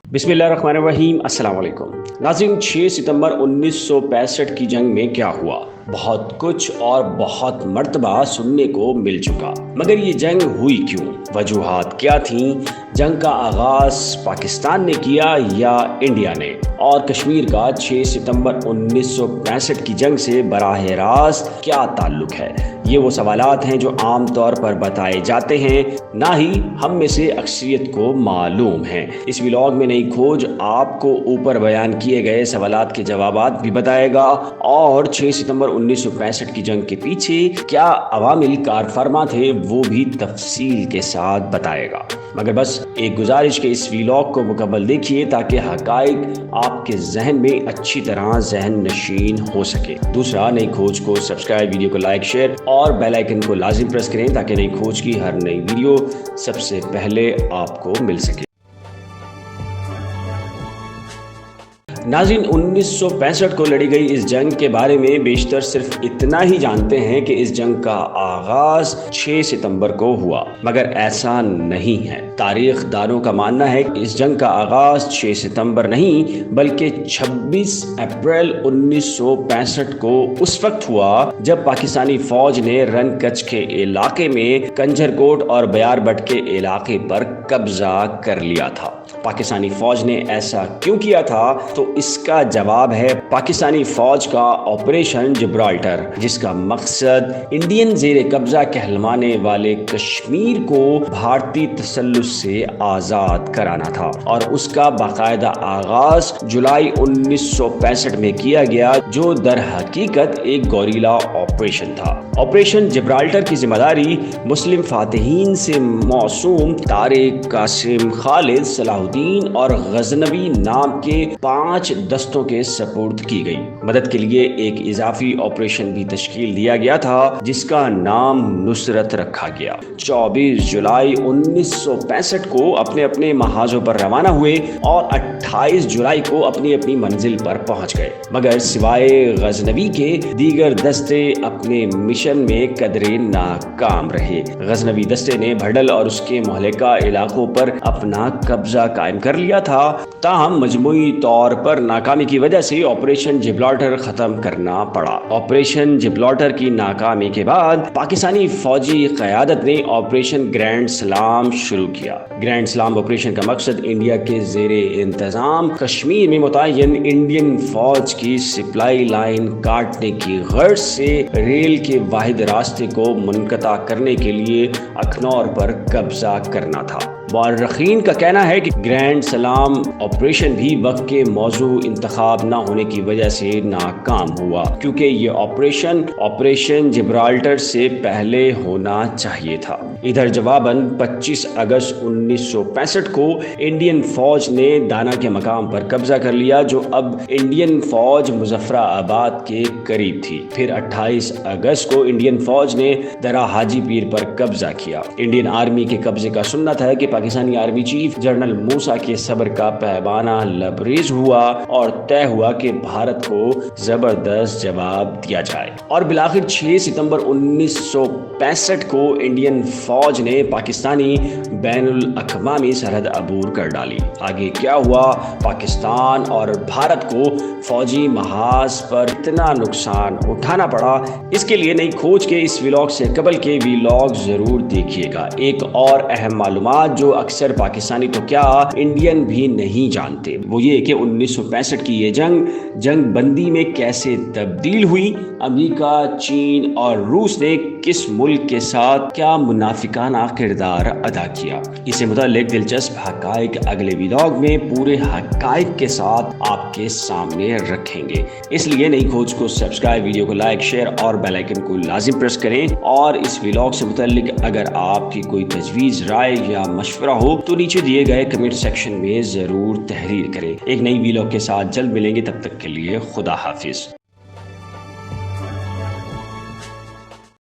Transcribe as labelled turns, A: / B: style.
A: बिस्मिल्लाहिर्रहमानिर्रहीम। अस्सलाम वालेकुम नाज़रीन। 6 सितंबर 1965 की जंग में क्या हुआ, बहुत कुछ और बहुत मर्तबा सुनने को मिल चुका, मगर ये जंग हुई क्यों, वजूहात क्या थीं, जंग का आगाज पाकिस्तान ने किया या इंडिया ने, और कश्मीर का 6 सितंबर 1965 की जंग से बराह रास्त क्या ताल्लुक है। ये वो सवालात हैं जो आम तौर पर बताए जाते हैं, ना ही हम में से अक्सरियत को मालूम हैं। इस व्लॉग में नई खोज आपको ऊपर बयान किए गए सवालात के जवाबात भी बताएगा और 6 सितंबर 1965 की जंग के पीछे क्या अवामिल कार फरमा थे वो भी तफसील के साथ बताएगा। मगर बस एक गुजारिश के इस व्लॉग को मुकम्मल देखिए ताकि हकाइक आपके जहन में अच्छी तरह जहन नशीन हो सके। दूसरा, नई खोज को सब्सक्राइब, वीडियो को लाइक, शेयर और बेल आइकन को लाजिम प्रेस करें ताकि नई खोज की हर नई वीडियो सबसे पहले आपको मिल सके। नाज़रीन, 1965 को लड़ी गई इस जंग के बारे में बेशतर सिर्फ इतना ही जानते हैं कि इस जंग का आगाज 6 सितंबर को हुआ, मगर ऐसा नहीं है। तारीख दानों का मानना है कि इस जंग का आगाज 6 सितंबर नहीं बल्कि 26 अप्रैल 1965 को उस वक्त हुआ जब पाकिस्तानी फौज ने रंग कच्छ के इलाके में कंजरकोट और बयारबट के इलाके पर कब्जा कर लिया था। पाकिस्तानी फौज ने ऐसा क्यों किया था, तो इसका जवाब है पाकिस्तानी फौज का ऑपरेशन जिब्राल्टर, जिसका मकसद इंडियन ज़ेर कब्जा कहलवाने वाले कश्मीर को भारतीय तसल्लुस से आज़ाद कराना था। और उसका बाकायदा आगाज जुलाई 1965 में किया गया, जो दर हकीकत एक गोरिल्ला ऑपरेशन था। ऑपरेशन जिब्राल्टर की जिम्मेदारी मुस्लिम फातिहीन से मौसूम तारिक, कासिम, खालिद, सलाहुद्दीन और गजनवी नाम के 5 दस्तों के सपुर्द की गई। मदद के लिए एक इजाफी ऑपरेशन भी तश्कील दिया गया था जिसका नाम नुसरत रखा गया। 24 जुलाई 1965 को अपने अपने महाजों पर रवाना हुए और 28 जुलाई को अपनी अपनी मंजिल पर पहुंच गए, मगर सिवाय गजनवी के दीगर दस्ते अपने मिशन में कदरे नाकाम रहे। गजनवी दस्ते ने भडल और उसके मुहल्लिका इलाकों पर अपना कब्जा कायम कर लिया था, ताहम मजमूई तौर पर नाकामी की वजह से ऑपरेशन जिब्राल्टर खत्म करना पड़ा। ऑपरेशन जिब्राल्टर की नाकामी के बाद पाकिस्तानी फौजी क़यादत ने ऑपरेशन ग्रैंड सलाम शुरू किया। ग्रैंड सलाम ऑपरेशन का मकसद इंडिया के ज़ेरे इंतजाम कश्मीर में मुतय्यन इंडियन फौज की सप्लाई लाइन काटने की गर्ज से रेल के वाहिद रास्ते को मुनक़ता करने के लिए अखनौर पर कब्जा करना था। मुअर्रिखीन का कहना है कि ग्रैंड सलाम ऑपरेशन भी वक्त के मौजू इंतखाब न होने की वजह से नाकाम हुआ, क्योंकि ये ऑपरेशन जिब्राल्टर से पहले होना चाहिए था। इधर जवाबन 25 अगस्त 1965 को इंडियन फौज ने दाना के मकाम पर कब्जा कर लिया, जो अब इंडियन फौज मुजफ्फराबाद के करीब थी। फिर 28 अगस्त को इंडियन फौज ने दरा हाजी पीर पर कब्जा किया। इंडियन आर्मी के कब्जे का सुन्नत है कि पाकिस्तानी आर्मी चीफ जनरल मूसा के सब्र का पैमाना लबरेज हुआ और तय हुआ कि भारत को जबरदस्त जवाब दिया जाए। और बिलाखिर 6 सितंबर 1965 को इंडियन फौज ने पाकिस्तानी बैनुल अक़वामी सरहद अबूर कर डाली। आगे क्या हुआ, पाकिस्तान और भारत को फौजी महाज पर इतना नुकसान उठाना पड़ा, इसके लिए नई खोज के इस व्लॉग से कबल के व्लॉग जरूर देखिएगा। एक और अहम मालूमात जो अक्सर पाकिस्तानी तो क्या इंडियन भी नहीं जानते, वो ये कि 1965 की ये जंग बंदी में कैसे तब्दील हुई। अमेरिका, चीन और रूस ने किस मुल्क के साथ क्या मुनाफिकाना किरदार अदा किया। इसे मुताल्लिक दिलचस्प हकाइक अगले व्लॉग में पूरे हकाइक के साथ आपके सामने रखेंगे। इसलिए नई खोज को सब्सक्राइब, वीडियो को लाइक, शेयर और बेल आइकन को लाजिम प्रेस करें। और इस व्लॉग से मुताल्लिक अगर आपकी कोई तजवीज़, राय या मशवरा हो तो नीचे दिए गए कमेंट सेक्शन में जरूर तहरीर करें। एक नई व्लॉग के साथ जल्द मिलेंगे, तब तक के लिए खुदा हाफिज।